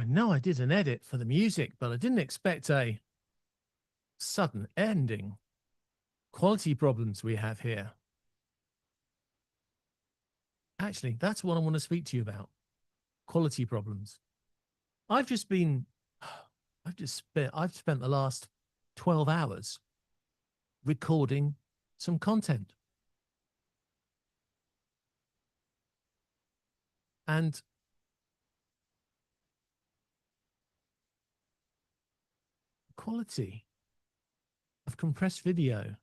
I know I did an edit for the music, but I didn't expect a sudden ending. Quality problems we have here. Actually, that's what I want to speak to you about. Quality problems. I've spent the last 12 hours recording some content. And quality of compressed video,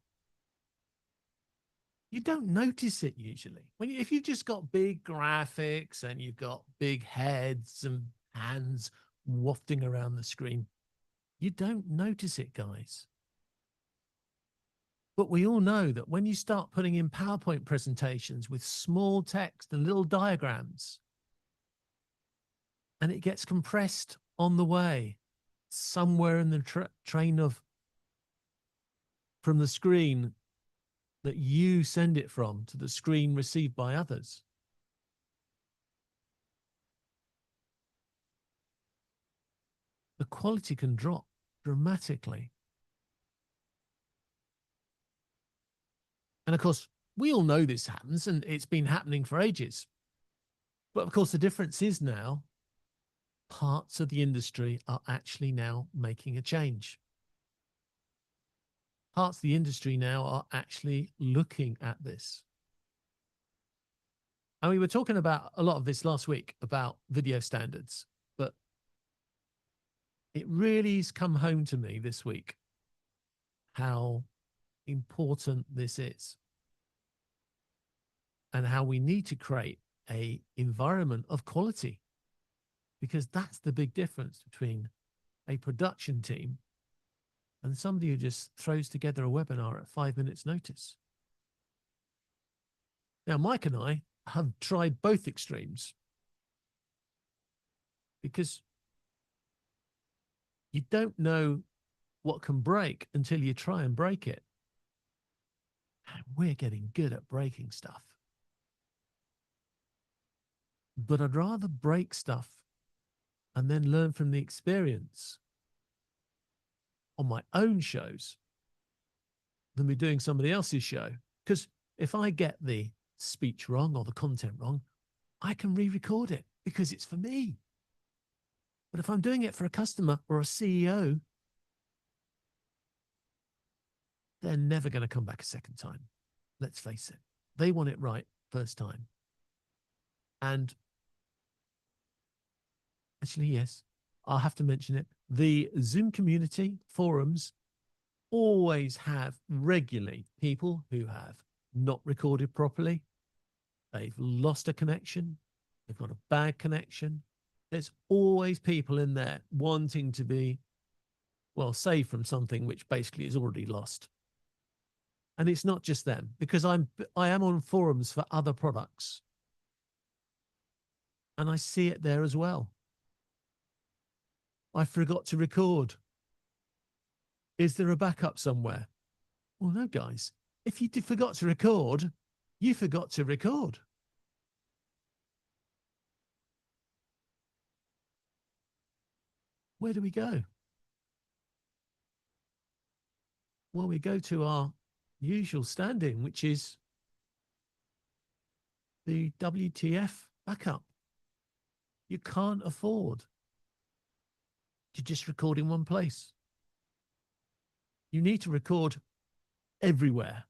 you don't notice it usually. If you've just got big graphics and you've got big heads and hands wafting around the screen, you don't notice it, guys. But we all know that when you start putting in PowerPoint presentations with small text and little diagrams, and it gets compressed on the way, somewhere in the train of from the screen that you send it from to the screen received by others. The quality can drop dramatically. And of course, we all know this happens, and it's been happening for ages. But of course, the difference is now parts of the industry are actually now making a change. Parts of the industry now are actually looking at this. And we were talking about a lot of this last week about video standards, but it really has come home to me this week how important this is and how we need to create an environment of quality, because that's the big difference between a production team and somebody who just throws together a webinar at 5 minutes notice. Now, Mike and I have tried both extremes, because you don't know what can break until you try and break it. And we're getting good at breaking stuff. But I'd rather break stuff and then learn from the experience on my own shows than be doing somebody else's show. Because if I get the speech wrong or the content wrong, I can re-record it because it's for me. But if I'm doing it for a customer or a CEO, they're never going to come back a second time. Let's face it. They want it right first time. And actually, yes, I'll have to mention it. The Zoom community forums always have regularly people who have not recorded properly. They've lost a connection. They've got a bad connection. There's always people in there wanting to be, well, saved from something which basically is already lost. And it's not just them, because I am on forums for other products. And I see it there as well. I forgot to record. Is there a backup somewhere? Well, no, guys. If you forgot to record, you forgot to record. Where do we go? Well, we go to our usual stand-in, which is the WTF backup. You can't afford to just record in one place. You need to record everywhere.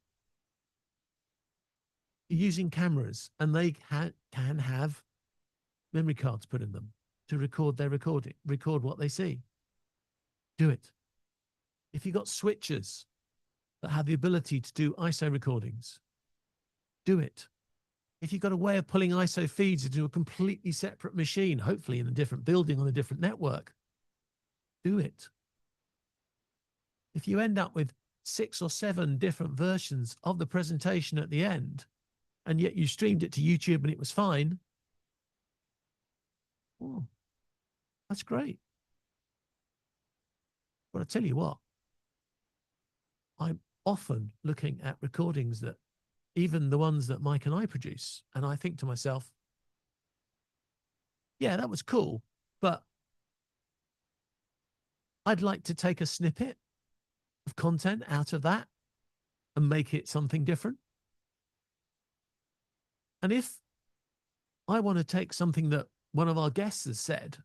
You're using cameras, and they can have memory cards put in them to record their recording, record what they see. Do it. If you've got switchers that have the ability to do ISO recordings, do it. If you've got a way of pulling ISO feeds into a completely separate machine, hopefully in a different building on a different network, do it. If you end up with 6 or 7 different versions of the presentation at the end, and yet you streamed it to YouTube and it was fine, oh, that's great. But I tell you what, I'm often looking at recordings that, even the ones that Mike and I produce, and I think to myself, yeah, that was cool, but I'd like to take a snippet of content out of that and make it something different. And if I want to take something that one of our guests has said,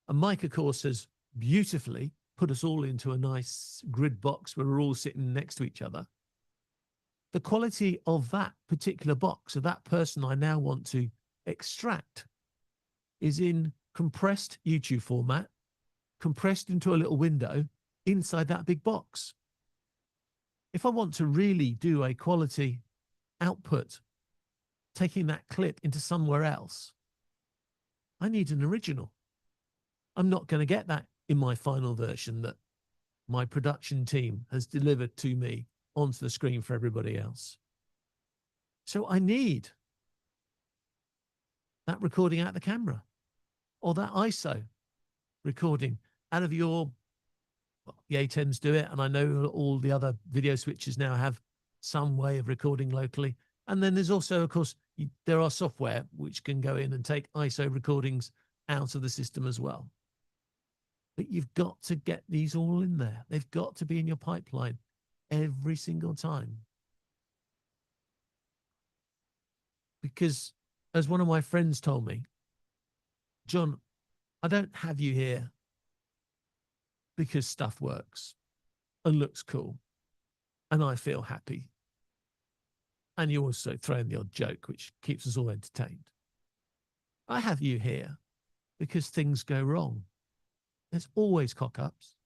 and Mike, of course, has beautifully put us all into a nice grid box where we're all sitting next to each other, the quality of that particular box, of that person I now want to extract, is in compressed YouTube format, compressed into a little window inside that big box. If I want to really do a quality output, taking that clip into somewhere else, I need an original. I'm not going to get that in my final version that my production team has delivered to me onto the screen for everybody else. So I need that recording out of the camera, or that ISO recording out of your, well, the A10s do it, and I know all the other video switches now have some way of recording locally. And then there's also, of course, there are software which can go in and take ISO recordings out of the system as well. But you've got to get these all in there. They've got to be in your pipeline every single time. Because as one of my friends told me, John, I don't have you here because stuff works and looks cool and I feel happy. And you also throw in the odd joke, which keeps us all entertained. I have you here because things go wrong. There's always cock-ups.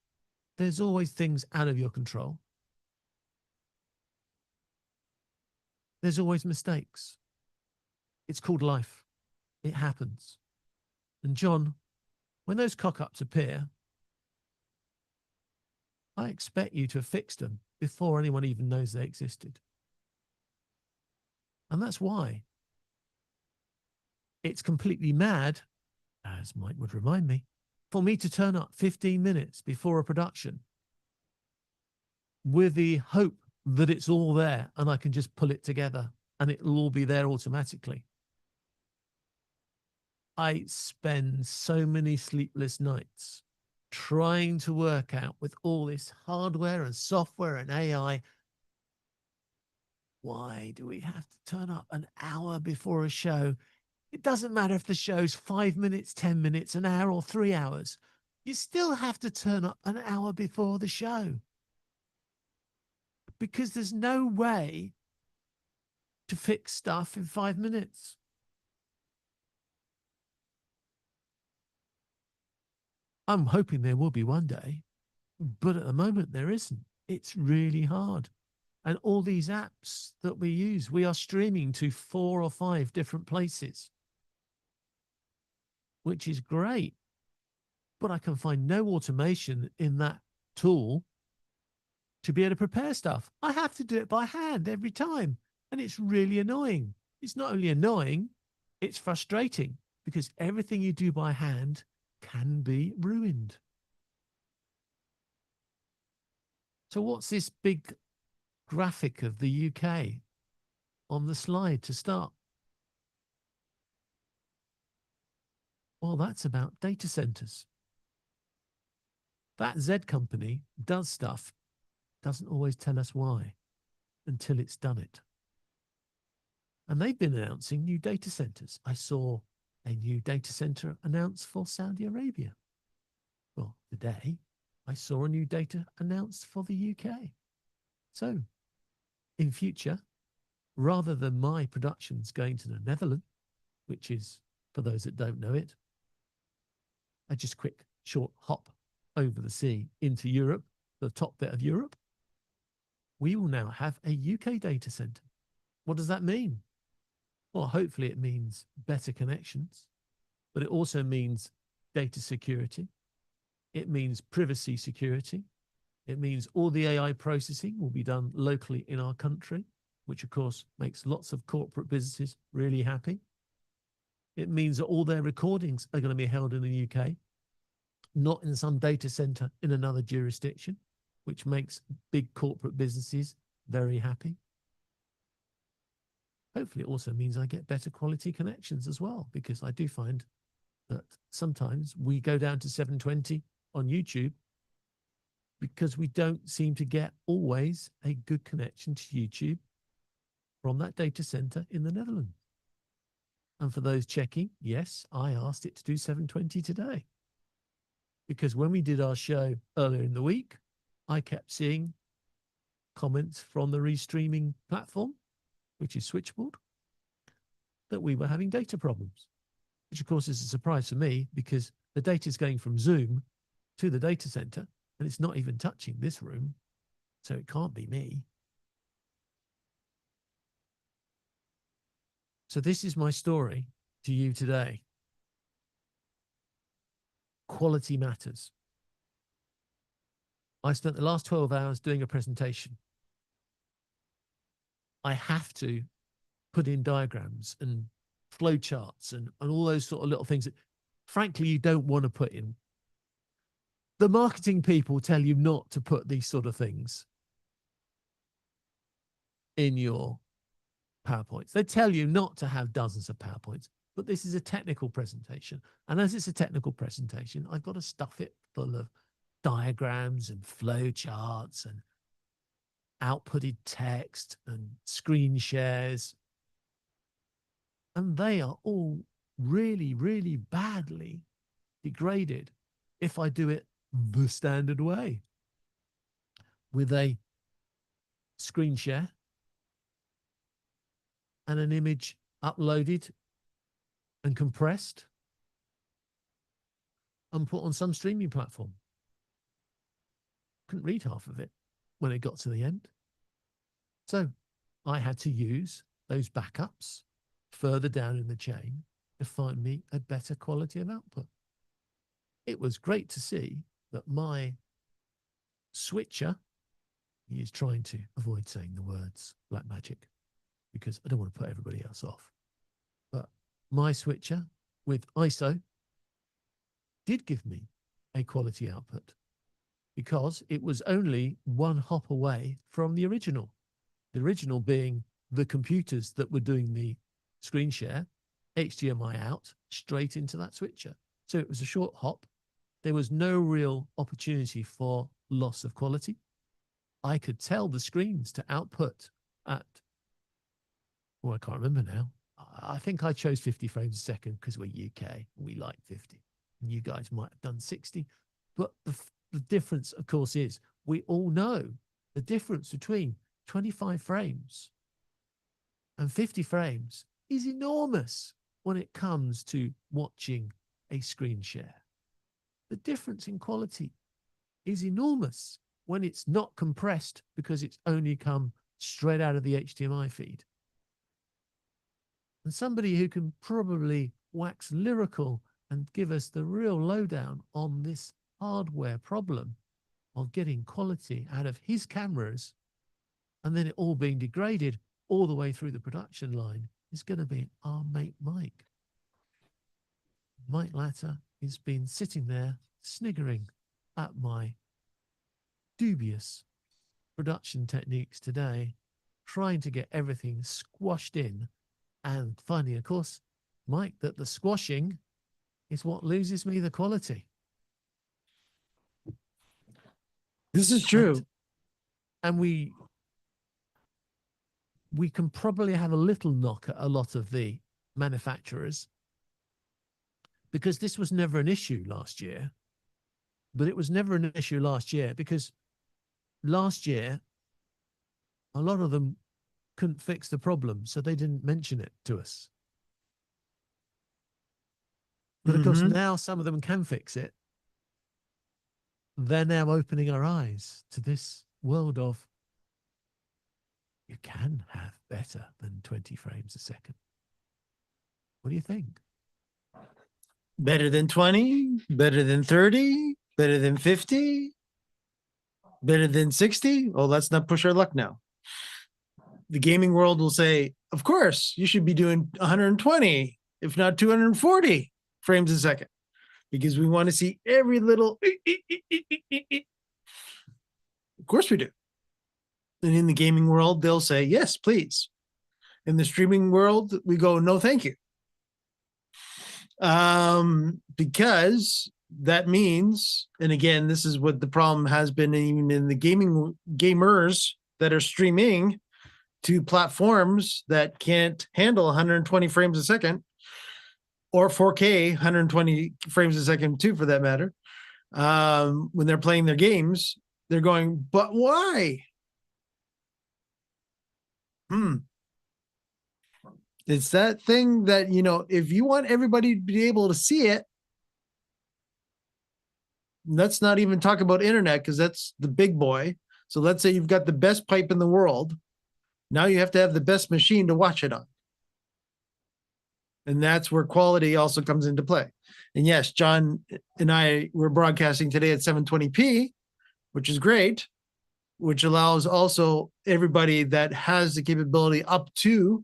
There's always things out of your control. There's always mistakes. It's called life. It happens. And John, when those cock-ups appear, I expect you to have fixed them before anyone even knows they existed. And that's why it's completely mad, as Mike would remind me, for me to turn up 15 minutes before a production with the hope that it's all there and I can just pull it together and it'll all be there automatically. I spend so many sleepless nights trying to work out, with all this hardware and software and AI, why do we have to turn up an hour before a show? It doesn't matter if the show's 5 minutes, 10 minutes, an hour, or 3 hours. You still have to turn up an hour before the show, because there's no way to fix stuff in 5 minutes. I'm hoping there will be one day, but at the moment there isn't. It's really hard. And all these apps that we use, we are streaming to 4 or 5 different places, which is great. But I can find no automation in that tool to be able to prepare stuff. I have to do it by hand every time. And it's really annoying. It's not only annoying, it's frustrating, because everything you do by hand can be ruined. So what's this big graphic of the UK on the slide to start? Well, that's about data centers. That Z company does stuff, doesn't always tell us why until it's done it. And they've been announcing new data centers. I saw a new data center announced for Saudi Arabia. Well, today I saw a new data announced for the UK. So in future, rather than my productions going to the Netherlands, which is, for those that don't know it, a just quick short hop over the sea into Europe, the top bit of Europe, we will now have a UK data center. What does that mean? Well, hopefully it means better connections, but it also means data security. It means privacy security. It means all the AI processing will be done locally in our country, which of course makes lots of corporate businesses really happy. It means that all their recordings are going to be held in the UK, not in some data center in another jurisdiction, which makes big corporate businesses very happy. Hopefully it also means I get better quality connections as well, because I do find that sometimes we go down to 720 on YouTube because we don't seem to get always a good connection to YouTube from that data center in the Netherlands. And for those checking, yes, I asked it to do 720 today. Because when we did our show earlier in the week, I kept seeing comments from the restreaming platform, which is Switchboard, that we were having data problems, which of course is a surprise for me because the data is going from Zoom to the data center and it's not even touching this room. So it can't be me. So this is my story to you today. Quality matters. I spent the last 12 hours doing a presentation. I have to put in diagrams and flow charts and all those sort of little things that, frankly, you don't want to put in. The marketing people tell you not to put these sort of things in your PowerPoints. They tell you not to have dozens of PowerPoints, but this is a technical presentation. And as it's a technical presentation, I've got to stuff it full of diagrams and flow charts and outputted text and screen shares. And they are all really, really badly degraded if I do it the standard way with a screen share and an image uploaded and compressed and put on some streaming platform. Couldn't read half of it when it got to the end. So I had to use those backups further down in the chain to find me a better quality of output. It was great to see that my switcher, he is trying to avoid saying the words Blackmagic because I don't want to put everybody else off. But my switcher with ISO did give me a quality output because it was only one hop away from the original. The original being the computers that were doing the screen share, HDMI out, straight into that switcher. So it was a short hop. There was no real opportunity for loss of quality. I could tell the screens to output at, well, I can't remember now. I think I chose 50 frames a second because we're UK. We like 50. And you guys might have done 60. But the difference, of course, is we all know the difference between 25 frames and 50 frames is enormous when it comes to watching a screen share. The difference in quality is enormous when it's not compressed because it's only come straight out of the HDMI feed. And somebody who can probably wax lyrical and give us the real lowdown on this hardware problem of getting quality out of his cameras and then it all being degraded all the way through the production line is going to be our mate Mike. Mike Latter has been sitting there sniggering at my dubious production techniques today, trying to get everything squashed in and finding, of course, Mike, that the squashing is what loses me the quality. This is true. And we can probably have a little knock at a lot of the manufacturers because this was never an issue last year. But it was never an issue last year because last year, a lot of them couldn't fix the problem, so they didn't mention it to us. But of course, now some of them can fix it. They're now opening our eyes to this world of you can have better than 20 frames a second. What do you think? Better than 20, better than 30, better than 50, better than 60. Oh, let's not push our luck now. The gaming world will say, of course, you should be doing 120, if not 240 frames a second, because we want to see every little. Of course we do. And in the gaming world, they'll say, yes, please. In the streaming world, we go, no, thank you. Because that means, and again, this is what the problem has been even in the gamers that are streaming to platforms that can't handle 120 frames a second or 4K 120 frames a second too, for that matter. When they're playing their games, they're going, but why? It's that thing that, if you want everybody to be able to see it, let's not even talk about internet because that's the big boy. So let's say you've got the best pipe in the world. Now you have to have the best machine to watch it on. And that's where quality also comes into play. And yes, John and I were broadcasting today at 720p, which is great, which allows also everybody that has the capability up to,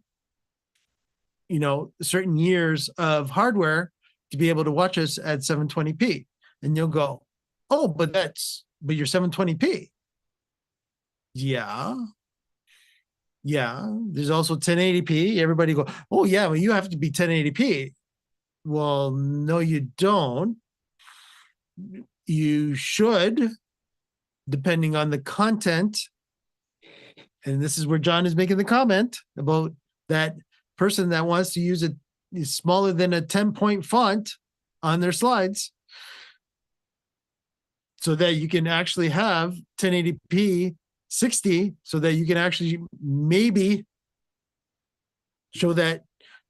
certain years of hardware to be able to watch us at 720p. And you'll go, oh, but you're 720p. Yeah. Yeah. There's also 1080p. Everybody go, oh yeah, well, you have to be 1080p. Well, no, you don't. You should, depending on the content. And this is where John is making the comment about that person that wants to use it smaller than a 10-point font on their slides so that you can actually have 1080p 60 so that you can actually maybe show that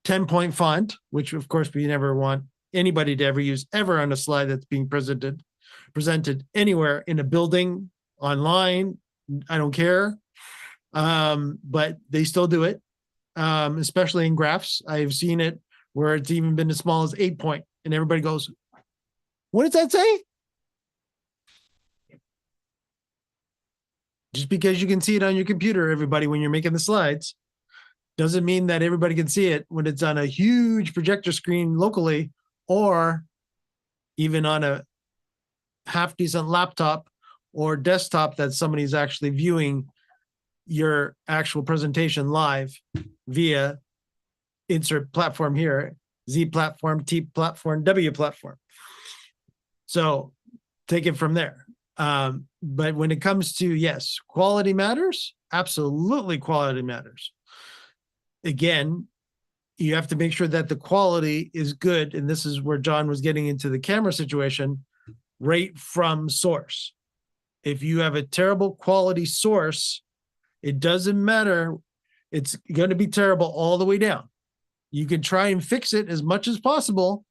10-point font, which of course we never want anybody to ever use ever on a slide that's being presented anywhere in a building, online. I don't care. But they still do it, especially in graphs. I've seen it where it's even been as small as 8-point, and everybody goes, what does that say? Just because you can see it on your computer, everybody, when you're making the slides, doesn't mean that everybody can see it when it's on a huge projector screen locally, or even on a half decent laptop or desktop that somebody's actually viewing your actual presentation live via insert platform here, Z platform, T platform, W platform. So take it from there. But when it comes to, yes, quality matters. Absolutely, quality matters. Again, you have to make sure that the quality is good. And this is where John was getting into the camera situation, right from source. If you have a terrible quality source, it doesn't matter. It's going to be terrible all the way down. You can try and fix it as much as possible.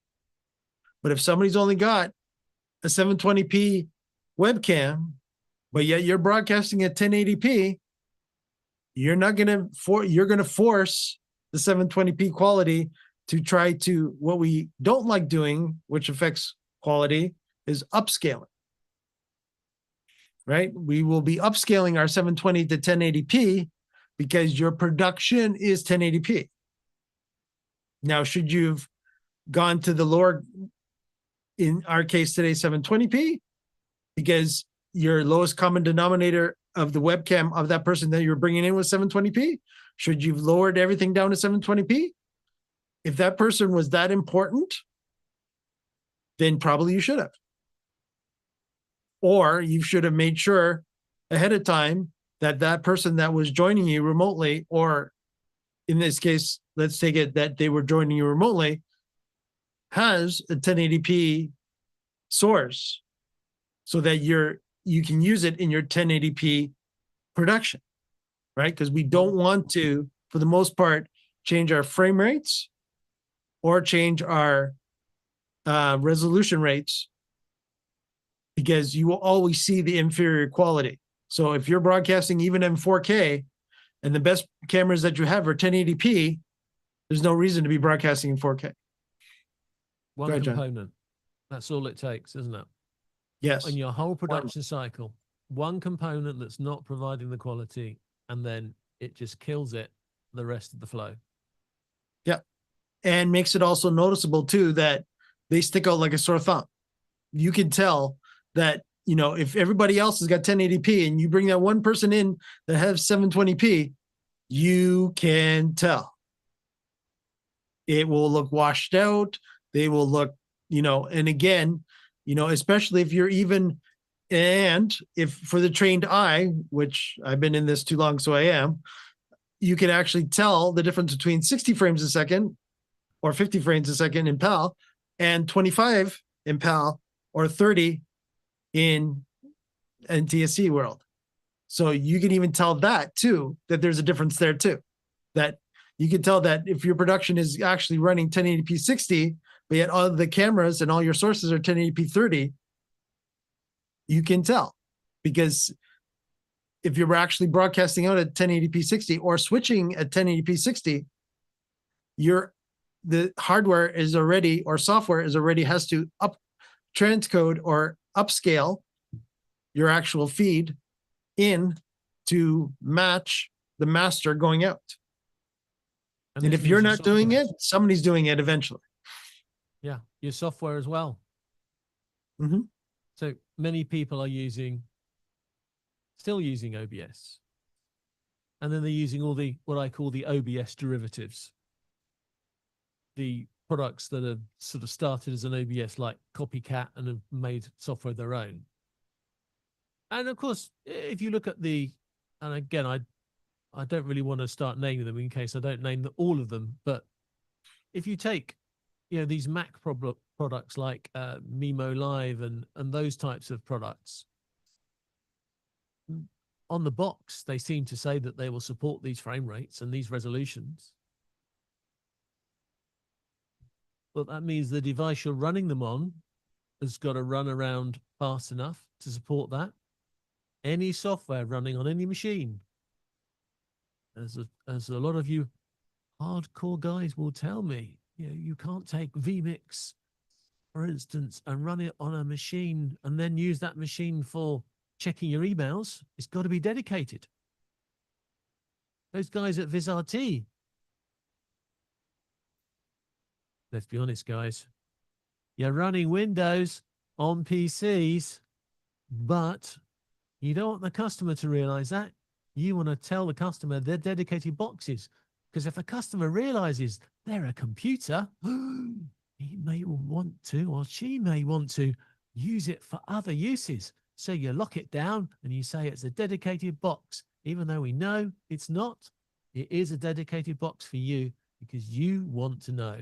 But if somebody's only got a 720p webcam, but yet you're broadcasting at 1080p, you're going to force the 720p quality to try to, what we don't like doing, which affects quality, is upscaling. Right? We will be upscaling our 720 to 1080p because your production is 1080p. Now, should you've gone to the lower, in our case today, 720p, because your lowest common denominator of the webcam of that person that you're bringing in was 720p, should you've lowered everything down to 720p? If that person was that important, then probably you should have. Or you should have made sure ahead of time that that person that was joining you remotely, or in this case, let's take it that they were joining you remotely, has a 1080p source so that you can use it in your 1080p production, right? Because we don't want to, for the most part, change our frame rates or change our resolution rates, because you will always see the inferior quality. So if you're broadcasting even in 4K and the best cameras that you have are 1080p, there's no reason to be broadcasting in 4K. One ahead, John. component. That's all it takes, isn't it? Yes. On your whole production cycle, one component that's not providing the quality, and then it just kills it the rest of the flow. Yeah. And makes it also noticeable too that they stick out like a sore thumb. You can tell that, if everybody else has got 1080p and you bring that one person in that has 720p, you can tell. It will look washed out. They will look, and again, you know, especially if you're even, and if for the trained eye, which I've been in this too long, so I am, you can actually tell the difference between 60 frames a second or 50 frames a second in PAL and 25 in PAL or 30 in NTSC world. So you can even tell that too, that there's a difference there too. That you can tell that if your production is actually running 1080p 60, but yet all the cameras and all your sources are 1080p 30, you can tell. Because if you're actually broadcasting out at 1080p 60 or switching at 1080p 60, the hardware is already, or software is already, has to transcode or upscale your actual feed in to match the master going out. And this if you're means your not doing software- it, somebody's doing it eventually. Yeah, your software as well. Mhm. So many people are still using OBS. And then they're using all the, what I call the OBS derivatives. The products that have sort of started as an OBS, like Copycat, and have made software their own. And of course, if you look at and again, I don't really want to start naming them in case I don't name all of them, but if you take, these Mac products like Mimo Live and those types of products, on the box, they seem to say that they will support these frame rates and these resolutions. But that means the device you're running them on has got to run around fast enough to support that. Any software running on any machine, as a lot of you hardcore guys will tell me, you can't take vMix, for instance, and run it on a machine and then use that machine for checking your emails. It's got to be dedicated. Those guys at VizRT, let's be honest, guys, you're running Windows on PCs, but you don't want the customer to realize that. You want to tell the customer they're dedicated boxes, because if the customer realizes they're a computer, he may want to, or she may want to, use it for other uses. So you lock it down and you say it's a dedicated box, even though we know it's not. It is a dedicated box for you because you want to know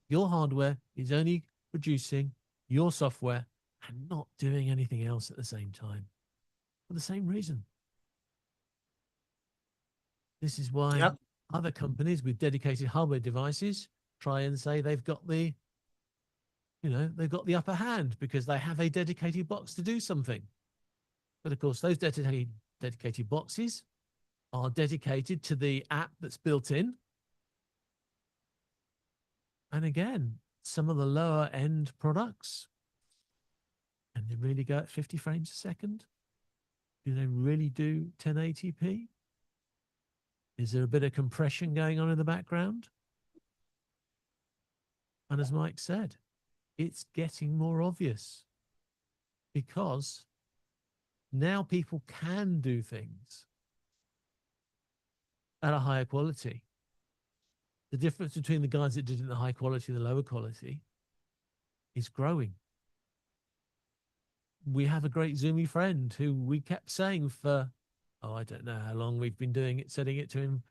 your hardware is only producing your software and not doing anything else at the same time for the same reason. This is why other companies with dedicated hardware devices try and say they've got the upper hand because they have a dedicated box to do something. But of course, those dedicated boxes are dedicated to the app that's built in. And again, some of the lower end products, and they really go at 50 frames a second? Do they really do 1080p? Is there a bit of compression going on in the background? And as Mike said, it's getting more obvious because now people can do things at a higher quality. The difference between the guys that did it in the high quality and the lower quality is growing. We have a great Zoomy friend who we kept saying for, I don't know how long we've been doing it, setting it to him,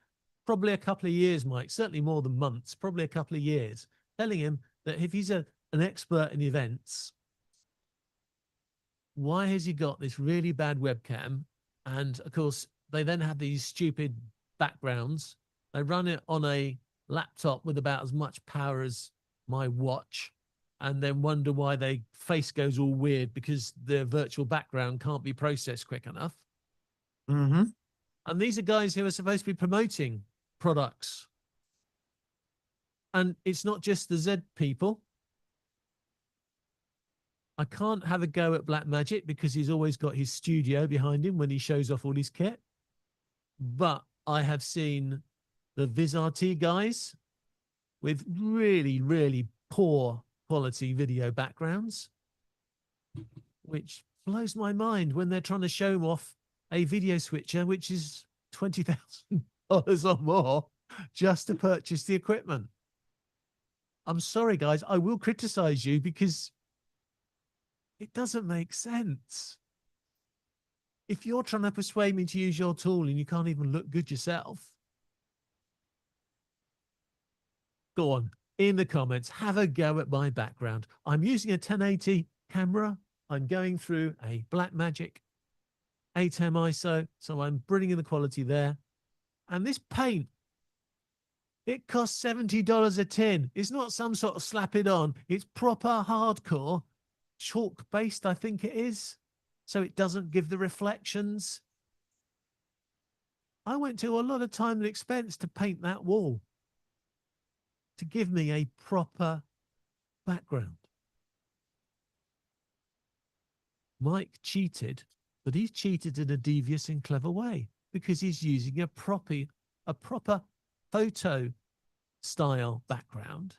probably a couple of years, Mike, certainly more than months, probably a couple of years, telling him that if he's an expert in events, why has he got this really bad webcam? And of course, they then have these stupid backgrounds. They run it on a laptop with about as much power as my watch, and then wonder why their face goes all weird because their virtual background can't be processed quick enough. Mm-hmm. And these are guys who are supposed to be promoting products. And it's not just the Z people. I can't have a go at Blackmagic because he's always got his studio behind him when he shows off all his kit. But I have seen the VizRT guys with really, really poor quality video backgrounds, which blows my mind when they're trying to show off a video switcher, which is $20,000 or more just to purchase the equipment. I'm sorry, guys, I will criticize you because It doesn't make sense. If you're trying to persuade me to use your tool and you can't even look good yourself, go on in the comments, have a go at my background. I'm using a 1080 camera. I'm going through a Blackmagic 8M ISO, so I'm bringing the quality there. And this paint, it costs $70 a tin. It's not some sort of slap it on. It's proper hardcore, chalk based, I think it is. So it doesn't give the reflections. I went to a lot of time and expense to paint that wall, to give me a proper background. Mike cheated, but he's cheated in a devious and clever way because he's using a proper photo style background.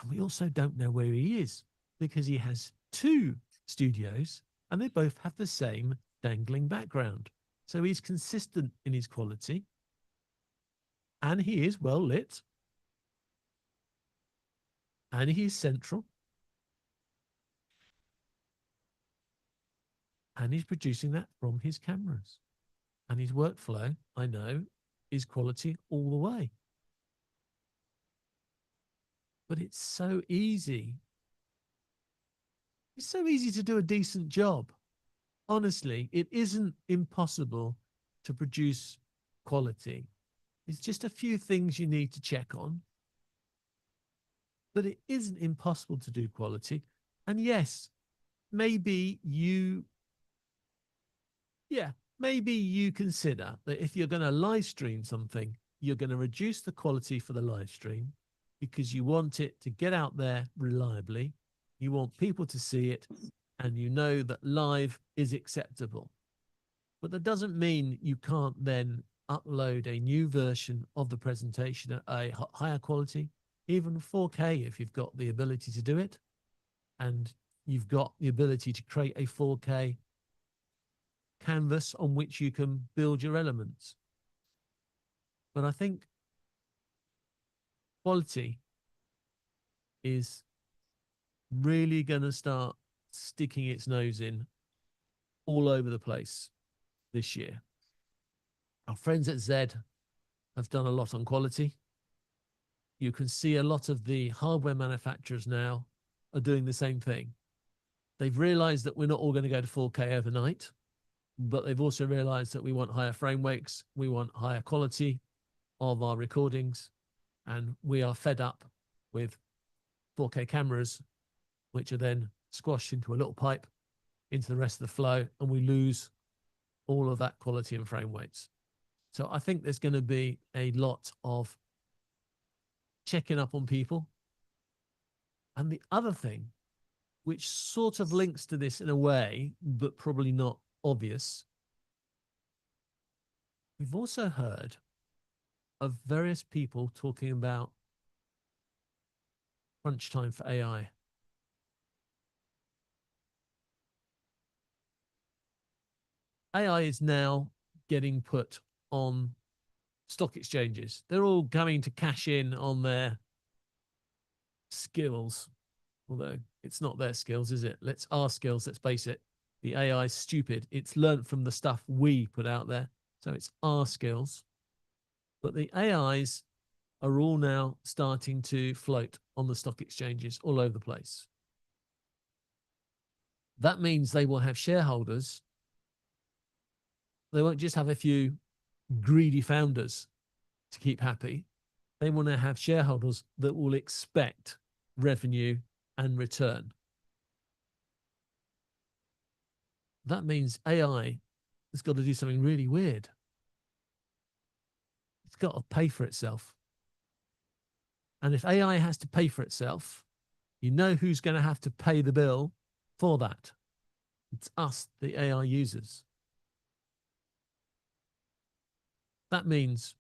And we also don't know where he is because he has two studios and they both have the same dangling background. So he's consistent in his quality and he is well lit and he is central and he's producing that from his cameras. And his workflow, I know, is quality all the way. But it's so easy. It's so easy to do a decent job. Honestly, it isn't impossible to produce quality. It's just a few things you need to check on. But it isn't impossible to do quality. And yes, maybe you consider that if you're going to live stream something, you're going to reduce the quality for the live stream because you want it to get out there reliably. You want people to see it and you know that live is acceptable. But that doesn't mean you can't then upload a new version of the presentation at a higher quality, even 4K if you've got the ability to do it. And you've got the ability to create a 4K canvas on which you can build your elements. But I think quality is really going to start sticking its nose in all over the place this year. Our friends at Zed have done a lot on quality. You can see a lot of the hardware manufacturers now are doing the same thing. They've realized that we're not all going to go to 4K overnight, but they've also realized that we want higher frame rates, we want higher quality of our recordings, and we are fed up with 4K cameras, which are then squashed into a little pipe into the rest of the flow, and we lose all of that quality and frame rates. So I think there's going to be a lot of checking up on people. And the other thing, which sort of links to this in a way, but probably not obvious, we've also heard of various people talking about crunch time for AI. AI is now getting put on stock exchanges. They're all going to cash in on their skills, although it's not their skills, is it? Our skills, let's face it. The AI is stupid. It's learned from the stuff we put out there. So it's our skills. But the AIs are all now starting to float on the stock exchanges all over the place. That means they will have shareholders. They won't just have a few greedy founders to keep happy. They want to have shareholders that will expect revenue and return. That means AI has got to do something really weird. It's got to pay for itself. And if AI has to pay for itself, you know who's going to have to pay the bill for that. It's us, the AI users. That means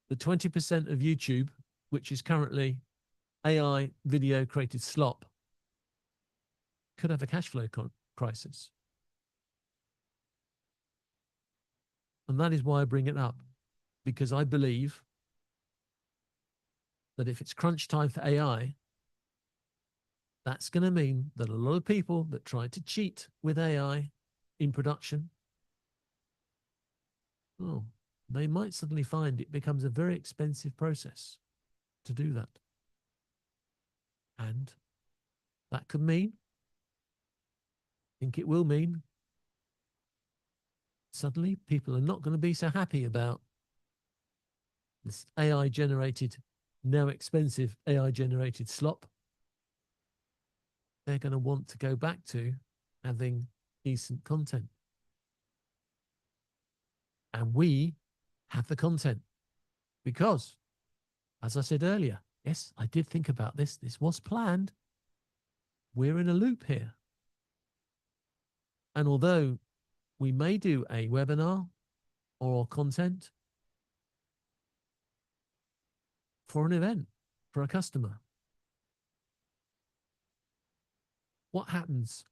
the 20% of YouTube, which is currently AI video created slop, could have a cash flow crisis. And that is why I bring it up, because I believe that if it's crunch time for AI, That's going to mean that a lot of people that try to cheat with AI in production, oh, they might suddenly find it becomes a very expensive process to do that. And that could mean, I think it will mean, suddenly people are not going to be so happy about this AI generated, now expensive AI generated slop. They're going to want to go back to having decent content. And we have the content because, as I said earlier, yes, I did think about this. This was planned. We're in a loop here. And although we may do a webinar or content for an event, for a customer, what happens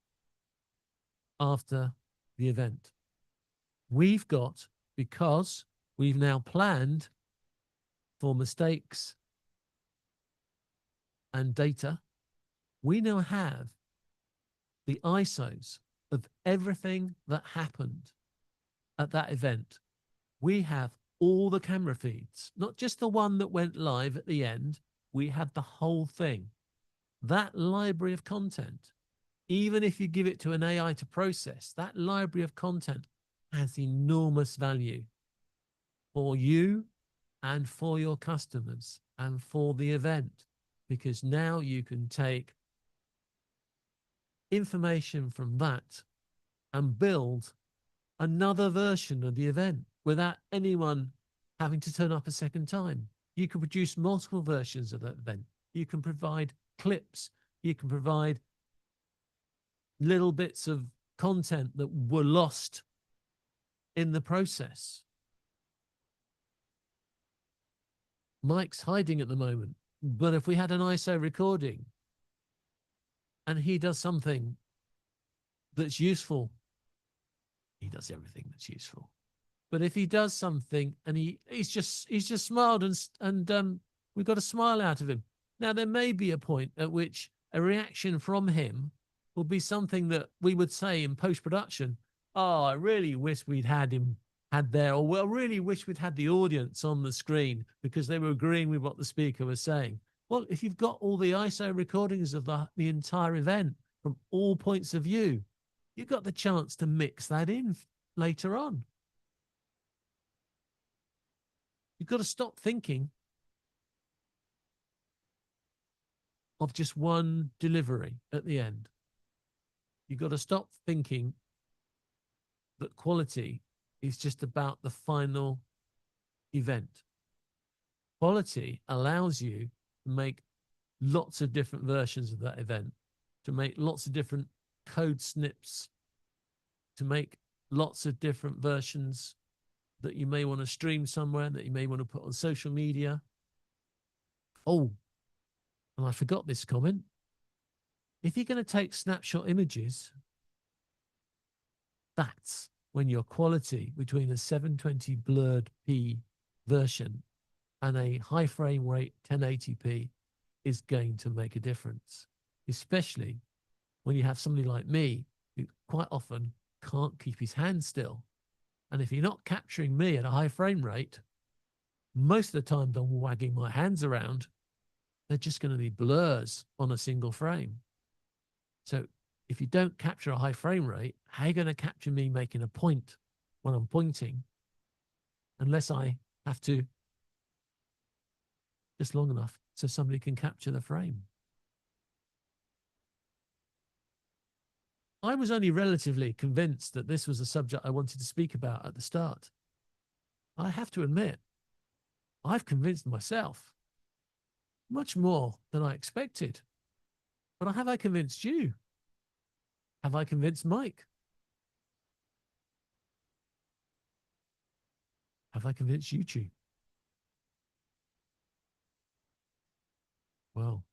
after the event? We've got, because we've now planned for mistakes and data, we now have the ISOs of everything that happened at that event. We have all the camera feeds, not just the one that went live at the end. We have the whole thing. That library of content, even if you give it to an AI to process, that library of content has enormous value for you and for your customers and for the event, because now you can take information from that and build another version of the event without anyone having to turn up a second time. You can produce multiple versions of that event. You can provide clips. You can provide little bits of content that were lost in the process. Mike's hiding at the moment, but if we had an ISO recording and he does something that's useful, he does everything that's useful. But if he does something and he's just smiled and we got a smile out of him. Now there may be a point at which a reaction from him will be something that we would say in post-production, oh, I really wish we'd had there, or well, really wish we'd had the audience on the screen because they were agreeing with what the speaker was saying. Well, if you've got all the ISO recordings of the entire event from all points of view, you've got the chance to mix that in later on. You've got to stop thinking of just one delivery at the end. You've got to stop thinking that quality is just about the final event. Quality allows you to make lots of different versions of that event, to make lots of different code snips, to make lots of different versions that you may want to stream somewhere, that you may want to put on social media. Oh, and I forgot this comment. If you're going to take snapshot images, that's when your quality between a 720 blurred P version and a high frame rate 1080p is going to make a difference, especially when you have somebody like me who quite often can't keep his hands still. And if you're not capturing me at a high frame rate, most of the time I'm wagging my hands around, they're just going to be blurs on a single frame. So if you don't capture a high frame rate, how are you going to capture me making a point when I'm pointing? Unless I have to just long enough so somebody can capture the frame. I was only relatively convinced that this was a subject I wanted to speak about at the start. I have to admit, I've convinced myself much more than I expected. But have I convinced you? Have I convinced Mike? Have I convinced YouTube? Well,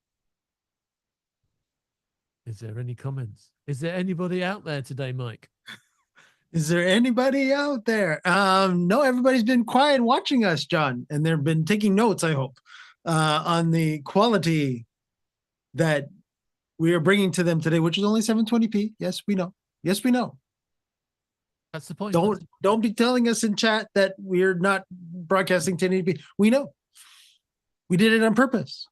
is there any comments? Is there anybody out there today, Mike? Is there anybody out there? No, everybody's been quiet watching us, John, and they've been taking notes, I hope, on the quality that we are bringing to them today, which is only 720p. Yes, we know. Yes, we know. That's the point. Don't be telling us in chat that we're not broadcasting 1080p. We know. We did it on purpose.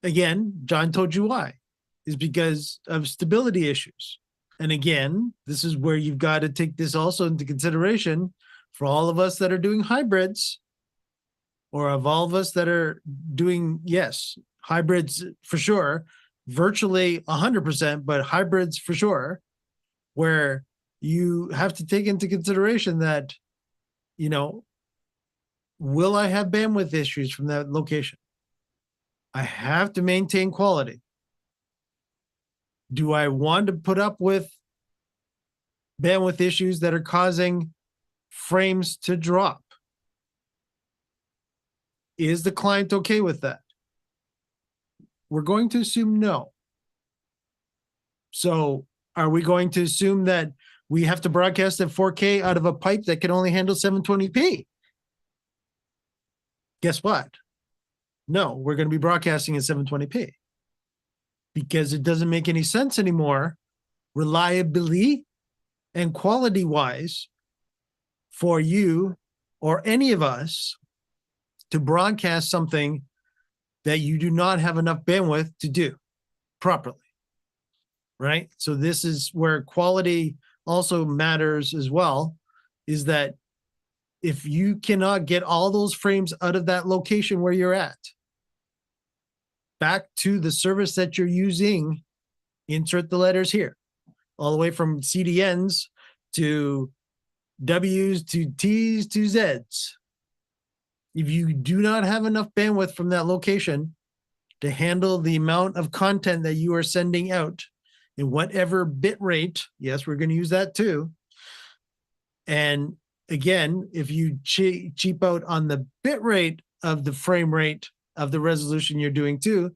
Again, John told you why. Is because of stability issues. And again, this is where you've got to take this also into consideration for all of us that are doing hybrids, or of all of us that are doing, yes, hybrids for sure, virtually 100%, but hybrids for sure, where you have to take into consideration that, you know, will I have bandwidth issues from that location? I have to maintain quality. Do I want to put up with bandwidth issues that are causing frames to drop? Is the client okay with that? We're going to assume no. So are we going to assume that we have to broadcast at 4K out of a pipe that can only handle 720p? Guess what? No, we're going to be broadcasting at 720p because it doesn't make any sense anymore, reliability and quality wise, for you or any of us to broadcast something that you do not have enough bandwidth to do properly. Right? So this is where quality also matters as well, is that if you cannot get all those frames out of that location where you're at, back to the service that you're using, insert the letters here, all the way from CDNs to W's to T's to Z's. If you do not have enough bandwidth from that location to handle the amount of content that you are sending out in whatever bit rate, yes, we're going to use that too. And again, if you cheap out on the bit rate of the frame rate of the resolution you're doing too,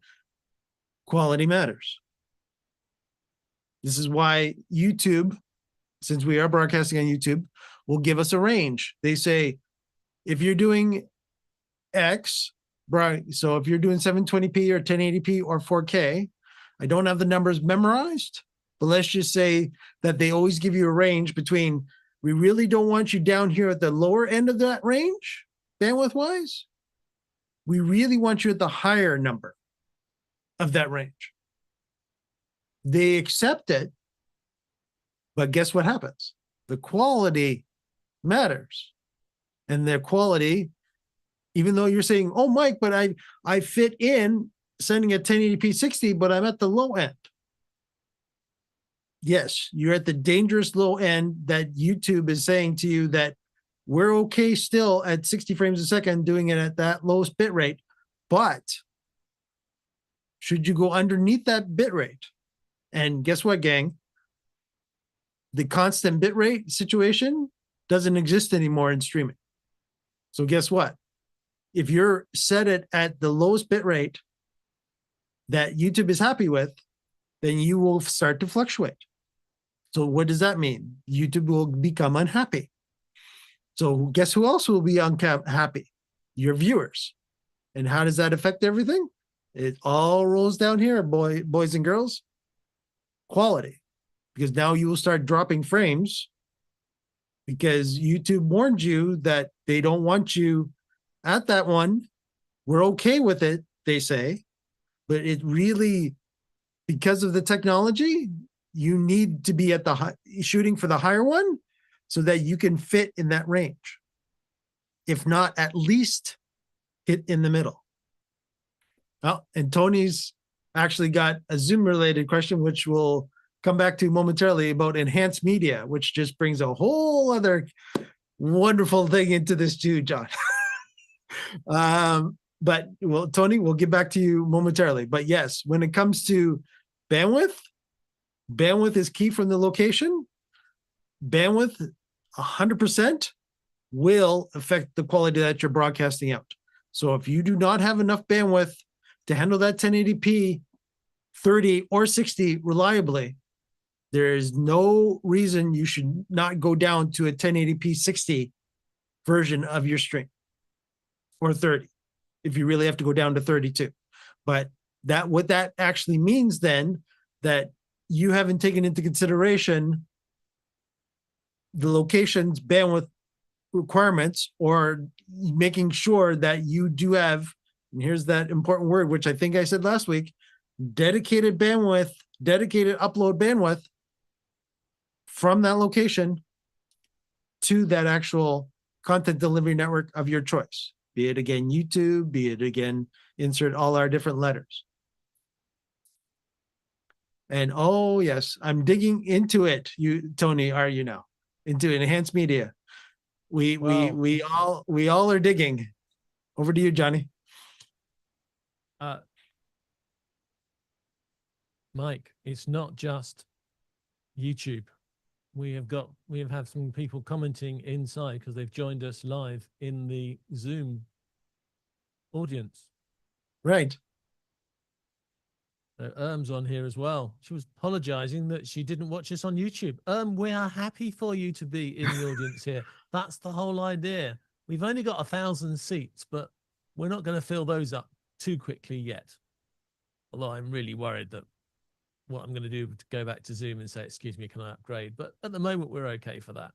quality matters. This is why YouTube, since we are broadcasting on YouTube, will give us a range. They say, if you're doing X, so if you're doing 720p or 1080p or 4K, I don't have the numbers memorized, but let's just say that they always give you a range between, we really don't want you down here at the lower end of that range, bandwidth wise. We really want you at the higher number of that range. They accept it, but guess what happens? The quality matters. And their quality, even though you're saying, oh, Mike, but I fit in sending a 1080p 60, but I'm at the low end. Yes, you're at the dangerous low end that YouTube is saying to you that we're okay still at 60 frames a second doing it at that lowest bit rate. But should you go underneath that bit rate? And guess what, gang? The constant bit rate situation doesn't exist anymore in streaming. So guess what? If you're set it at the lowest bit rate that YouTube is happy with, then you will start to fluctuate. So what does that mean? YouTube will become unhappy. So guess who else will be unhappy? Your viewers. And how does that affect everything? It all rolls down here, boys and girls. Quality. Because now you will start dropping frames because YouTube warned you that they don't want you at that one. We're okay with it, they say, but it really, because of the technology, you need to be at the shooting for the higher one so that you can fit in that range. If not, at least hit in the middle. Well, and Tony's actually got a Zoom related question, which we'll come back to momentarily, about enhanced media, which just brings a whole other wonderful thing into this too, John. But well, Tony, we'll get back to you momentarily. But yes, when it comes to bandwidth is key from the location. Bandwidth 100% will affect the quality that you're broadcasting out. So if you do not have enough bandwidth to handle that 1080p 30 or 60 reliably, there is no reason you should not go down to a 1080p 60 version of your stream, or 30 if you really have to go down to 32. But that what that actually means then, that you haven't taken into consideration the location's bandwidth requirements, or making sure that you do have, and here's that important word, which I think I said last week, dedicated bandwidth, dedicated upload bandwidth from that location to that actual content delivery network of your choice. Be it again YouTube, be it again, insert all our different letters. And oh yes, I'm digging into it. You, Tony, are you now into enhanced media? We all are digging. Over to you, Johnny. Mike, it's not just YouTube. We have had some people commenting inside because they've joined us live in the Zoom audience. Right. So Erm's on here as well. She was apologizing that she didn't watch us on YouTube. We are happy for you to be in the audience here. That's the whole idea. We've only got 1,000 seats, but we're not going to fill those up too quickly yet. Although I'm really worried that what I'm going to do to go back to Zoom and say, excuse me, can I upgrade? But at the moment, we're okay for that.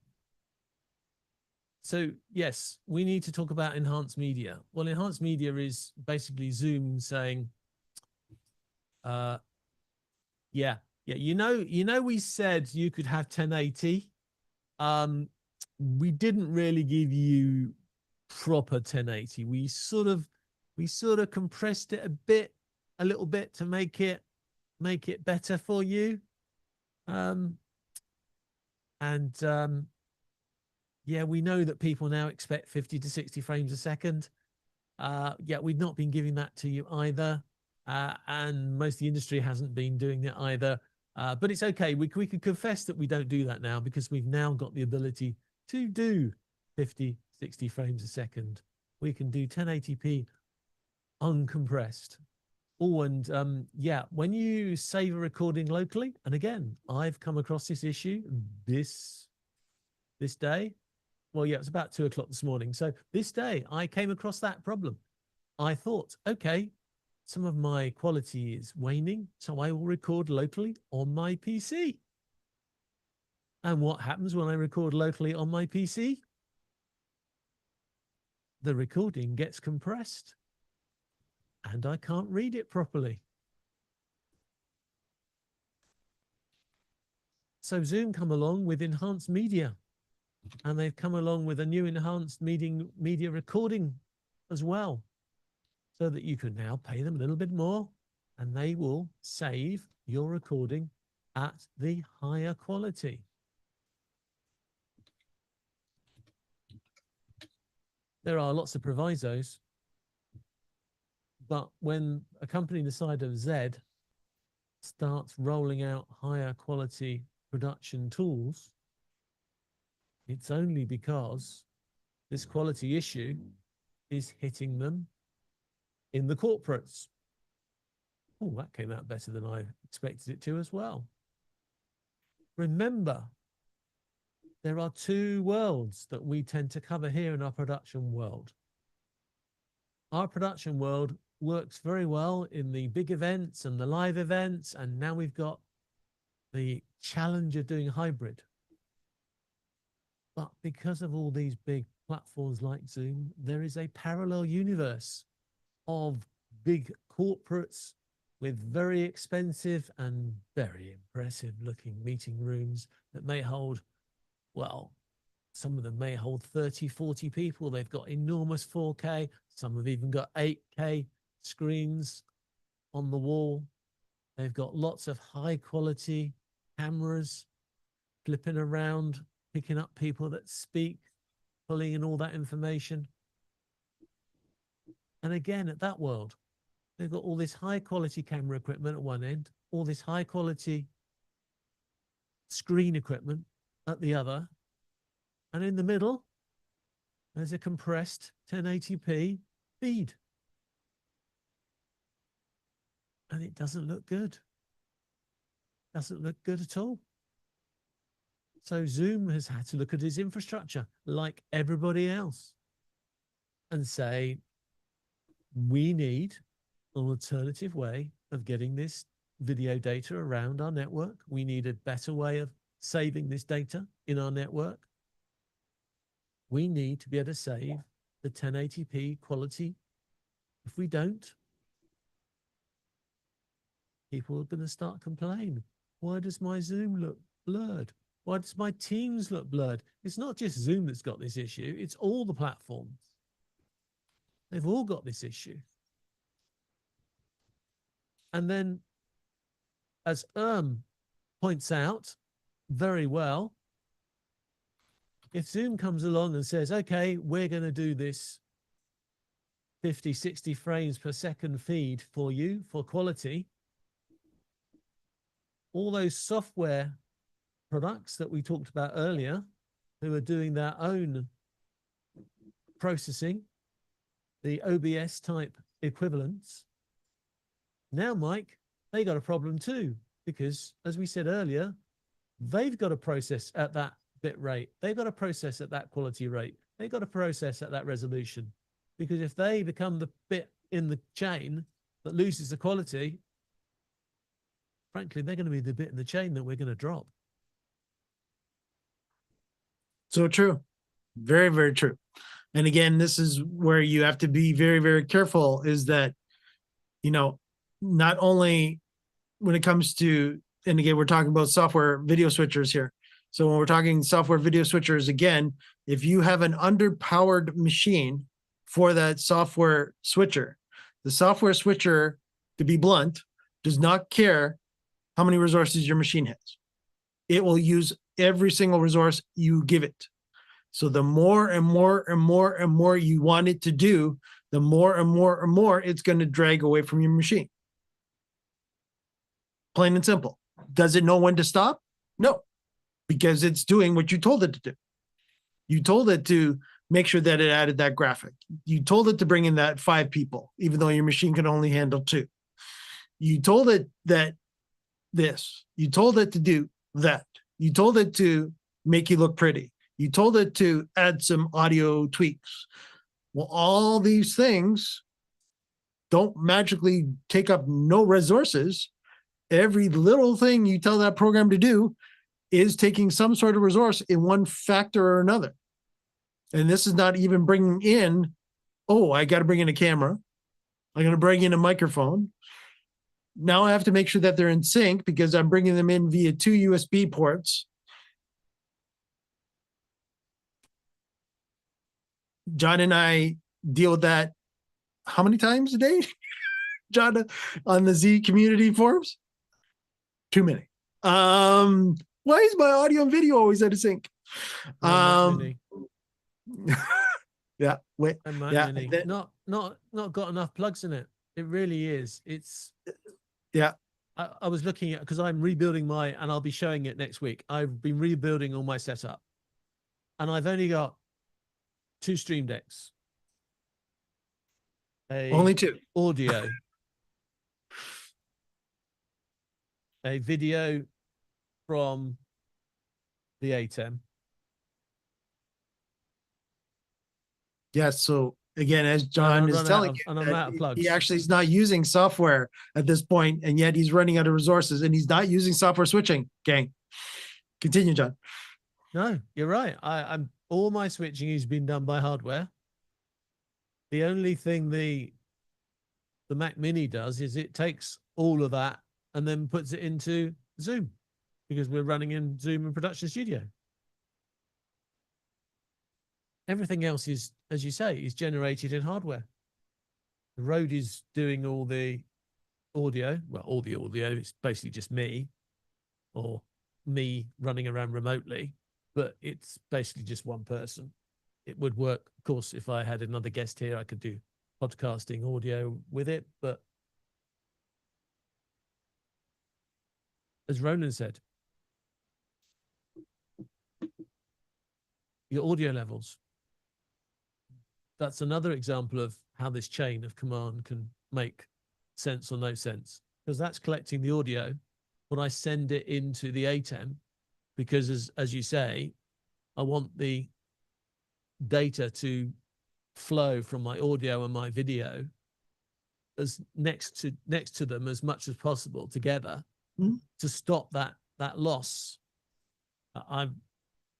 So yes, we need to talk about enhanced media. Well, enhanced media is basically Zoom saying, yeah, you know, we said you could have 1080. We didn't really give you proper 1080. We sort of compressed it a little bit to make it better for you. Yeah, we know that people now expect 50 to 60 frames a second. Yeah, we've not been giving that to you either. And most of the industry hasn't been doing it either. But it's okay. We can confess that we don't do that now because we've now got the ability to do 50, 60 frames a second. We can do 1080p uncompressed. Oh, and yeah, when you save a recording locally, and again, I've come across this issue this day. Well, yeah, it was about 2 o'clock this morning. So this day I came across that problem. I thought, okay, some of my quality is waning, so I will record locally on my PC. And what happens when I record locally on my PC? The recording gets compressed and I can't read it properly. So Zoom come along with enhanced media, and they've come along with a new enhanced media recording as well, so that you can now pay them a little bit more and they will save your recording at the higher quality. There are lots of provisos, but when a company the size of Z starts rolling out higher quality production tools, it's only because this quality issue is hitting them in the corporates. Oh, that came out better than I expected it to as well. Remember, there are two worlds that we tend to cover here in our production world. Our production world works very well in the big events and the live events, and now we've got the challenge of doing hybrid. But because of all these big platforms like Zoom, there is a parallel universe of big corporates with very expensive and very impressive looking meeting rooms that may hold, well, some of them may hold 30, 40 people. They've got enormous 4K. Some have even got 8K screens on the wall. They've got lots of high quality cameras flipping around, picking up people that speak, pulling in all that information. And again, at that world, they've got all this high quality camera equipment at one end, all this high quality screen equipment at the other. And in the middle, there's a compressed 1080p feed. And it doesn't look good. Doesn't look good at all. So Zoom has had to look at its infrastructure like everybody else and say, we need an alternative way of getting this video data around our network. We need a better way of saving this data in our network. We need to be able to save the 1080p quality. If we don't, people are going to start complaining. Why does my Zoom look blurred? Why does my Teams look blurred? It's not just Zoom that's got this issue. It's all the platforms. They've all got this issue. And then, as points out very well, if Zoom comes along and says, okay, we're going to do this 50, 60 frames per second feed for you for quality, all those software products that we talked about earlier, who are doing their own processing, the OBS type equivalents, now, Mike, they got a problem too, because as we said earlier, they've got to process at that bit rate. They've got to process at that quality rate. They've got to process at that resolution, because if they become the bit in the chain that loses the quality, frankly, they're going to be the bit in the chain that we're going to drop. So true. Very, very true. And again, this is where you have to be very, very careful, is that, you know, not only when it comes to, and again, we're talking about software video switchers here. So when we're talking software video switchers, again, if you have an underpowered machine for that software switcher, the software switcher, to be blunt, does not care how many resources your machine has. It will use every single resource you give it. So the more and more and more and more you want it to do, the more and more and more it's going to drag away from your machine. Plain and simple. Does it know when to stop? No, because it's doing what you told it to do. You told it to make sure that it added that graphic. You told it to bring in that 5 people, even though your machine can only handle 2. You told it that this. You told it to do that. You told it to make you look pretty. You told it to add some audio tweaks. Well, all these things don't magically take up no resources. Every little thing you tell that program to do is taking some sort of resource in one factor or another. And this is not even bringing in, oh, I got to bring in a camera. I'm going to bring in a microphone. Now I have to make sure that they're in sync because I'm bringing them in via 2 USB ports. John and I deal with that how many times a day, John, on the Z community forums? Too many. Why is my audio and video always out of sync? Yeah, wait, yeah, not got enough plugs in it. It really is. It's yeah. I was looking at, because I'm rebuilding and I'll be showing it next week. I've been rebuilding all my setup, and I've only got 2 Stream Decks. Only 2 audio, a video from the ATEM. Yes. So again, as John is telling you, he actually is not using software at this point, and yet he's running out of resources, and he's not using software switching. Gang, continue, John. No, you're right. I'm all my switching has been done by hardware. The only thing the Mac Mini does is it takes all of that and then puts it into Zoom, because we're running in Zoom and Production Studio. Everything else is, as you say, is generated in hardware. The Rode is doing all the audio. Well, all the audio. It's basically just me, or me running around remotely, but it's basically just one person. It would work, of course, if I had another guest here, I could do podcasting audio with it. But as Roland said, your audio levels. That's another example of how this chain of command can make sense or no sense, because that's collecting the audio when I send it into the ATEM, because as you say, I want the data to flow from my audio and my video as next to them as much as possible together Mhm. to stop that loss. I'm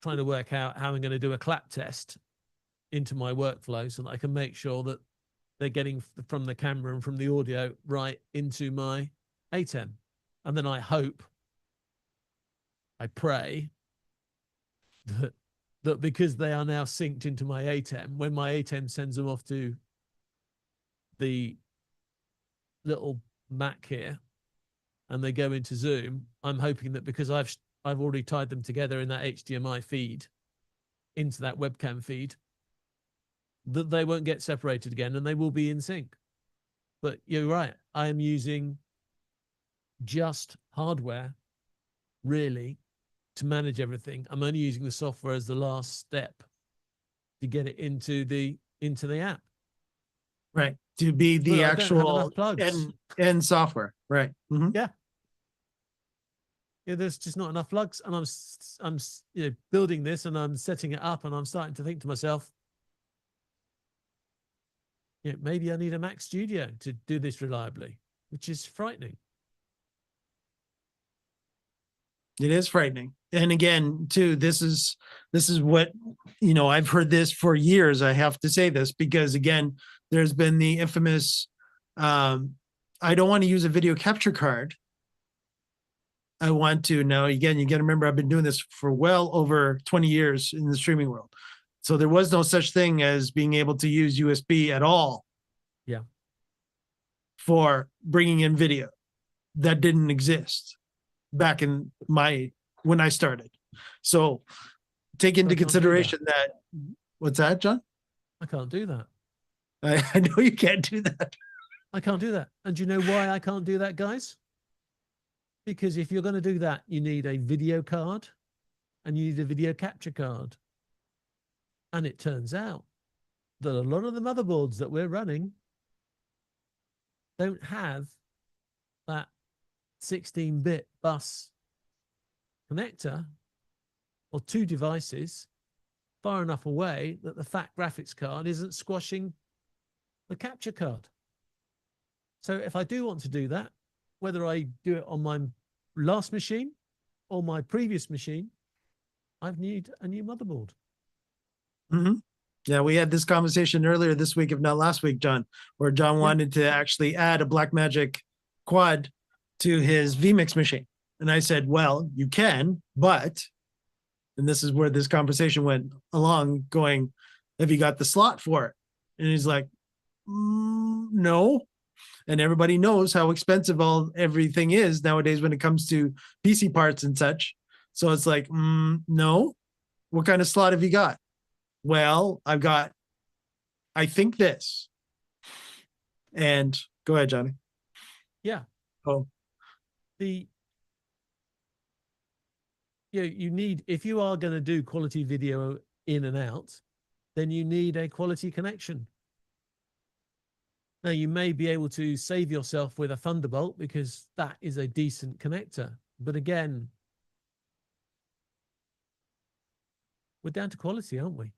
trying to work out how I'm going to do a clap test into my workflow so that I can make sure that they're getting from the camera and from the audio right into my ATEM. And then I pray that because they are now synced into my ATEM, when my ATEM sends them off to the little Mac here and they go into Zoom, I'm hoping that because I've already tied them together in that HDMI feed into that webcam feed, that they won't get separated again and they will be in sync. But you're right. I am using just hardware really to manage everything. I'm only using the software as the last step to get it into the app. Right. To be the But I don't have actual enough plugs. end software. Right. Mhm. Yeah. Yeah, there's just not enough plugs, and I'm building this and I'm setting it up, and I'm starting to think to myself, maybe I need a Mac Studio to do this reliably, which is frightening. It is frightening. And again, too, this is what, I've heard this for years. I have to say this because again, there's been the infamous, I don't want to use a video capture card. I want to now, again, you got to remember, I've been doing this for well over 20 years in the streaming world. So there was no such thing as being able to use USB at all. Yeah. For bringing in video. That didn't exist back in when I started. So take into consideration that. What's that, John? I can't do that. I know you can't do that. I can't do that. And do you know why I can't do that, guys? Because if you're going to do that, you need a video card and you need a video capture card. And it turns out that a lot of the motherboards that we're running don't have that 16-bit bus connector or two devices far enough away that the fat graphics card isn't squashing the capture card. So if I do want to do that, whether I do it on my last machine or my previous machine, I need a new motherboard. Mm-hmm. Yeah, we had this conversation earlier this week, if not last week, John, where John wanted to actually add a Blackmagic quad to his vMix machine. And I said, well, you can, but, and this is where this conversation went along, going, have you got the slot for it? And he's like, no. And everybody knows how expensive everything is nowadays when it comes to PC parts and such. So it's like, no. What kind of slot have you got? Well, I've got, I think this. And go ahead, Johnny. Yeah. Oh. You need, if you are going to do quality video in and out, then you need a quality connection. Now, you may be able to save yourself with a Thunderbolt because that is a decent connector. But again, we're down to quality, aren't we?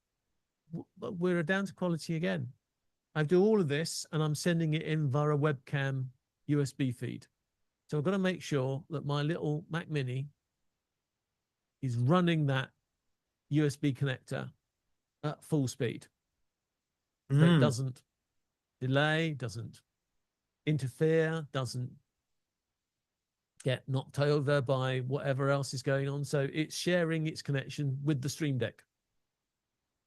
We're down to quality again. I do all of this and I'm sending it in via a webcam USB feed. So I've got to make sure that my little Mac Mini is running that USB connector at full speed. So it doesn't delay, doesn't interfere, doesn't get knocked over by whatever else is going on. So it's sharing its connection with the Stream Deck.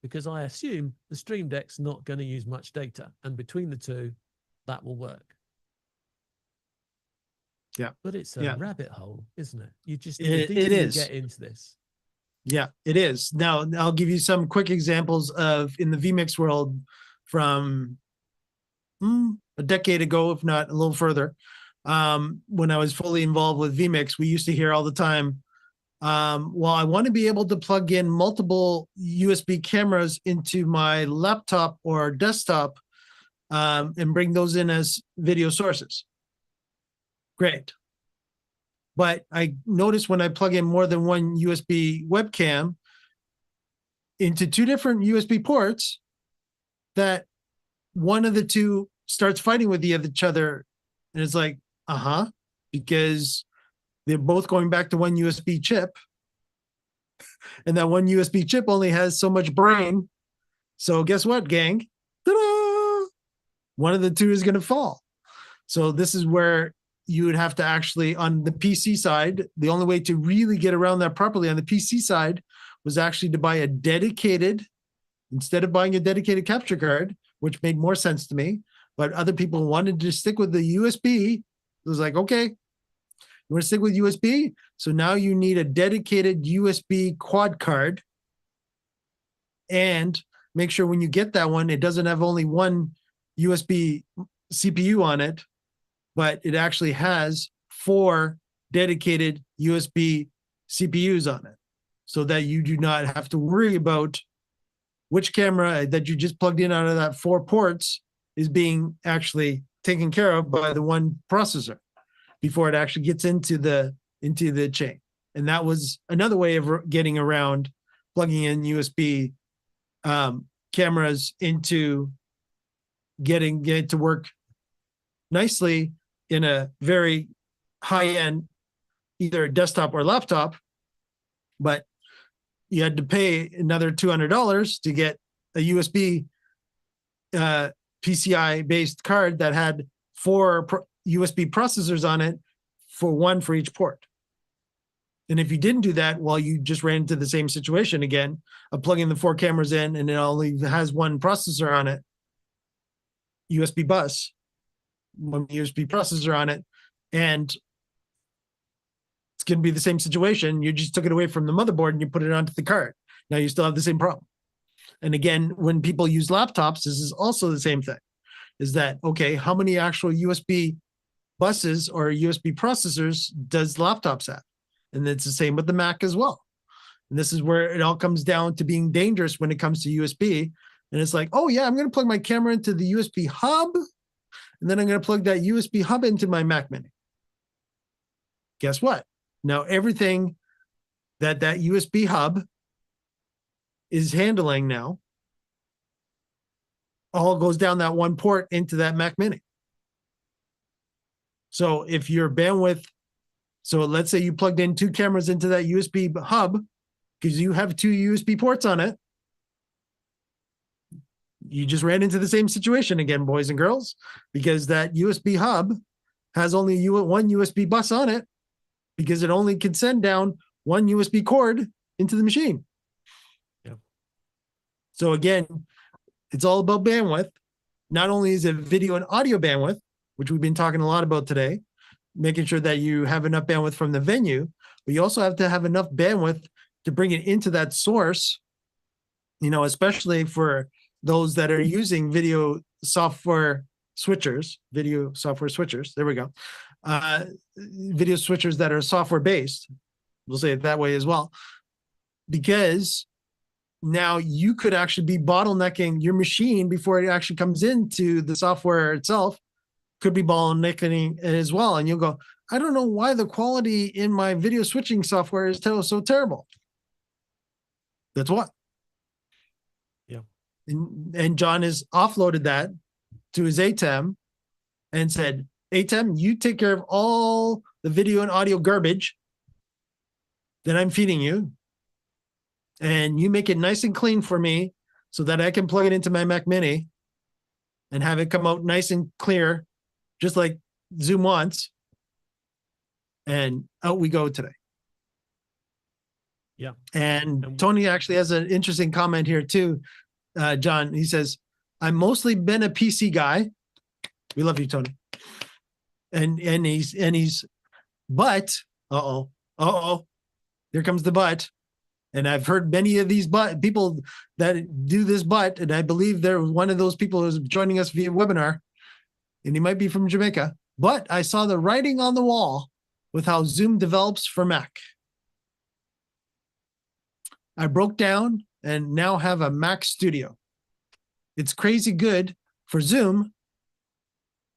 Because I assume the Stream Deck's not going to use much data. And between the two, that will work. Yeah. But it's a rabbit hole, isn't it? You just it is. Get into this. Yeah, it is. Now, I'll give you some quick examples of in the vMix world from a decade ago, if not a little further. When I was fully involved with vMix, we used to hear all the time, well, I want to be able to plug in multiple USB cameras into my laptop or desktop and bring those in as video sources. Great. But I noticed when I plug in more than one USB webcam into two different USB ports, that one of the two starts fighting with each other. And it's like, because they're both going back to one USB chip. And that one USB chip only has so much brain. So guess what, gang? Ta-da! One of the two is going to fall. So this is where you would have to actually, on the PC side, the only way to really get around that properly on the PC side was actually to buy a dedicated, instead of buying a dedicated capture card, which made more sense to me, but other people wanted to stick with the USB. It was like, okay, you want to stick with USB? So now you need a dedicated USB quad card. And make sure when you get that one, it doesn't have only one USB CPU on it, but it actually has 4 dedicated USB CPUs on it, so that you do not have to worry about which camera that you just plugged in out of that 4 ports is being actually taken care of by the one processor before it actually gets into the chain. And that was another way of getting around plugging in USB cameras into getting it to work nicely in a very high-end, either desktop or laptop, but you had to pay another $200 to get a USB PCI-based card that had 4 USB processors on it, for one for each port. And if you didn't do that, well, you just ran into the same situation again of plugging the 4 cameras in, and it only has one processor on it, USB bus, one USB processor on it, and it's going to be the same situation. You just took it away from the motherboard and you put it onto the card. Now you still have the same problem. And again, when people use laptops, this is also the same thing. Is that, okay, how many actual USB buses or USB processors does laptops have? And it's the same with the Mac as well. And this is where it all comes down to being dangerous when it comes to USB. And it's like, oh yeah, I'm going to plug my camera into the USB hub, and then I'm going to plug that USB hub into my Mac Mini. Guess what? Now everything that USB hub is handling now all goes down that one port into that Mac Mini. So if your bandwidth, so let's say you plugged in 2 cameras into that USB hub because you have 2 USB ports on it, you just ran into the same situation again, boys and girls, because that USB hub has only one USB bus on it, because it only can send down one USB cord into the machine. Yep. So again, it's all about bandwidth. Not only is it video and audio bandwidth, which we've been talking a lot about today, making sure that you have enough bandwidth from the venue, but you also have to have enough bandwidth to bring it into that source, especially for those that are using video software switchers. There we go. Video switchers that are software based. We'll say it that way as well, because now you could actually be bottlenecking your machine before it actually comes into the software itself. Could be bottlenecking it as well. And you'll go, I don't know why the quality in my video switching software is so terrible. That's what. Yeah. And John has offloaded that to his ATEM and said, ATEM, you take care of all the video and audio garbage that I'm feeding you, and you make it nice and clean for me so that I can plug it into my Mac Mini and have it come out nice and clear, just like Zoom wants. And out we go today. Yeah. And Tony actually has an interesting comment here too, John. He says, I've mostly been a PC guy. We love you, Tony. And he's, but, here comes the but. And I've heard many of these people that do this but, and I believe they're one of those people who's joining us via webinar, and he might be from Jamaica. But I saw the writing on the wall with how Zoom develops for Mac. I broke down and now have a Mac Studio. It's crazy good for Zoom.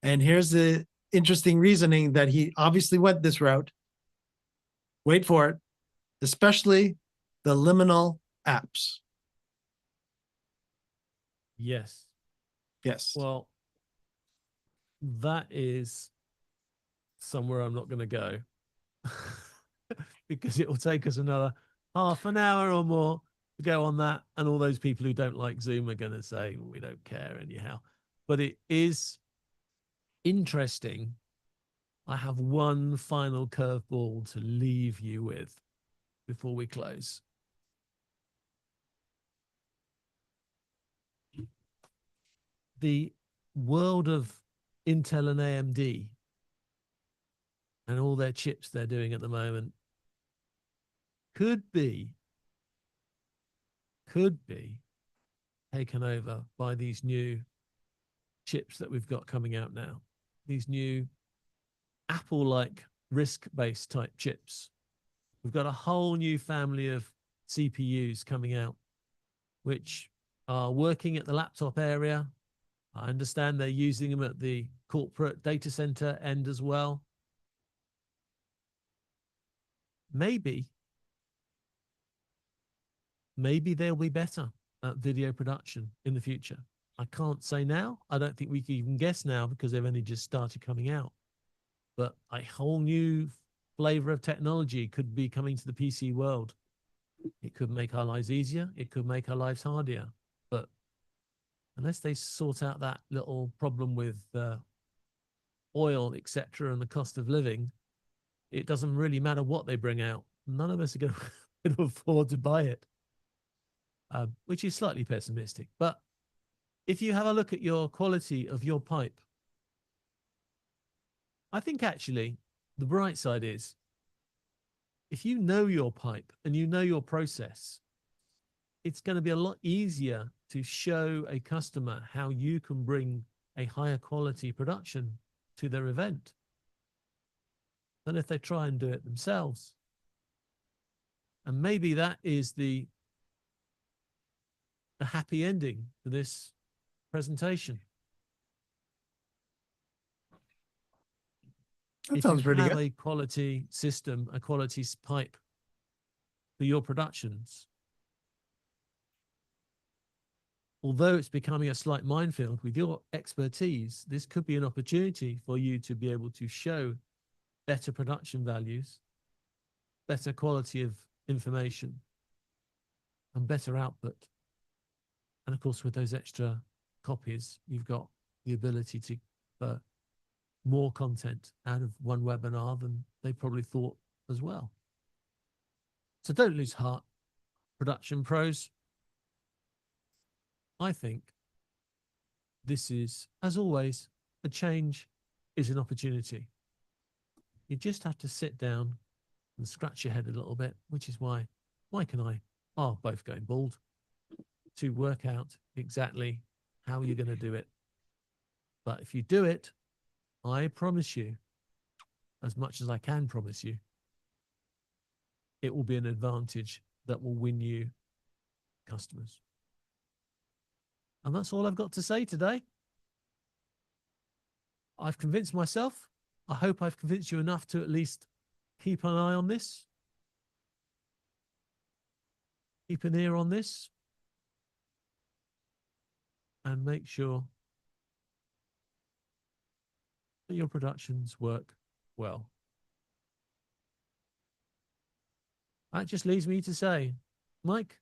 And here's the interesting reasoning that he obviously went this route. Wait for it. Especially the liminal apps. Yes. Yes. Well, that is somewhere I'm not going to go because it will take us another half an hour or more to go on that. And all those people who don't like Zoom are going to say, we don't care anyhow. But it is interesting. I have one final curveball to leave you with before we close. The world of Intel and AMD and all their chips they're doing at the moment could be taken over by these new chips that we've got coming out now. These new Apple-like RISC-based type chips. We've got a whole new family of CPUs coming out, which are working at the laptop area. I understand they're using them at the corporate data center end as well. Maybe they'll be better at video production in the future. I can't say now. I don't think we can even guess now because they've only just started coming out. But a whole new flavor of technology could be coming to the PC world. It could make our lives easier. It could make our lives harder. But unless they sort out that little problem with oil, etc., and the cost of living, it doesn't really matter what they bring out. None of us are going to afford to buy it, which is slightly pessimistic. But if you have a look at your quality of your pipe, I think actually the bright side is if you know your pipe and you know your process, it's going to be a lot easier to show a customer how you can bring a higher quality production to their event than if they try and do it themselves. And maybe that is the happy ending to this presentation. That if sounds you pretty have good. a quality system, a quality pipe for your productions, although it's becoming a slight minefield, with your expertise, this could be an opportunity for you to be able to show better production values, better quality of information, and better output. And of course, with those extra copies, you've got the ability to more content out of one webinar than they probably thought as well. So don't lose heart, production pros. I think this is, as always, a change is an opportunity. You just have to sit down and scratch your head a little bit, which is why Mike and I are both going bald, to work out exactly how you're going to do it. But if you do it, I promise you, as much as I can promise you, it will be an advantage that will win you customers. And that's all I've got to say today. I've convinced myself. I hope I've convinced you enough to at least keep an eye on this. Keep an ear on this. And make sure that your productions work well. That just leaves me to say, Mike,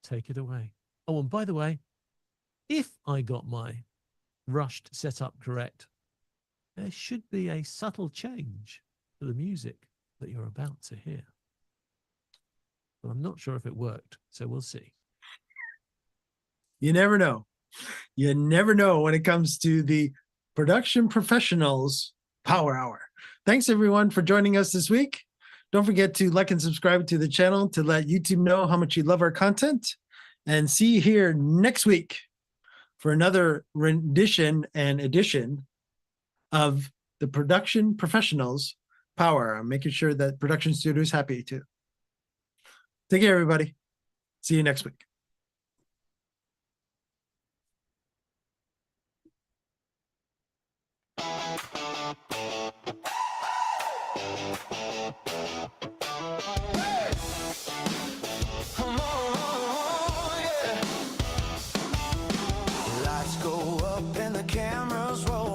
take it away. Oh, and by the way, if I got my rushed setup correct, there should be a subtle change to the music that you're about to hear. But I'm not sure if it worked, so we'll see. You never know. You never know when it comes to the Production Professionals Power Hour. Thanks, everyone, for joining us this week. Don't forget to like and subscribe to the channel to let YouTube know how much you love our content. And see you here next week for another rendition and edition of the Production Professionals Power Hour. I'm making sure that Production Studio is happy too. Take care, everybody. See you next week. Come on, yeah. Lights go up and the cameras roll.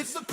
It's the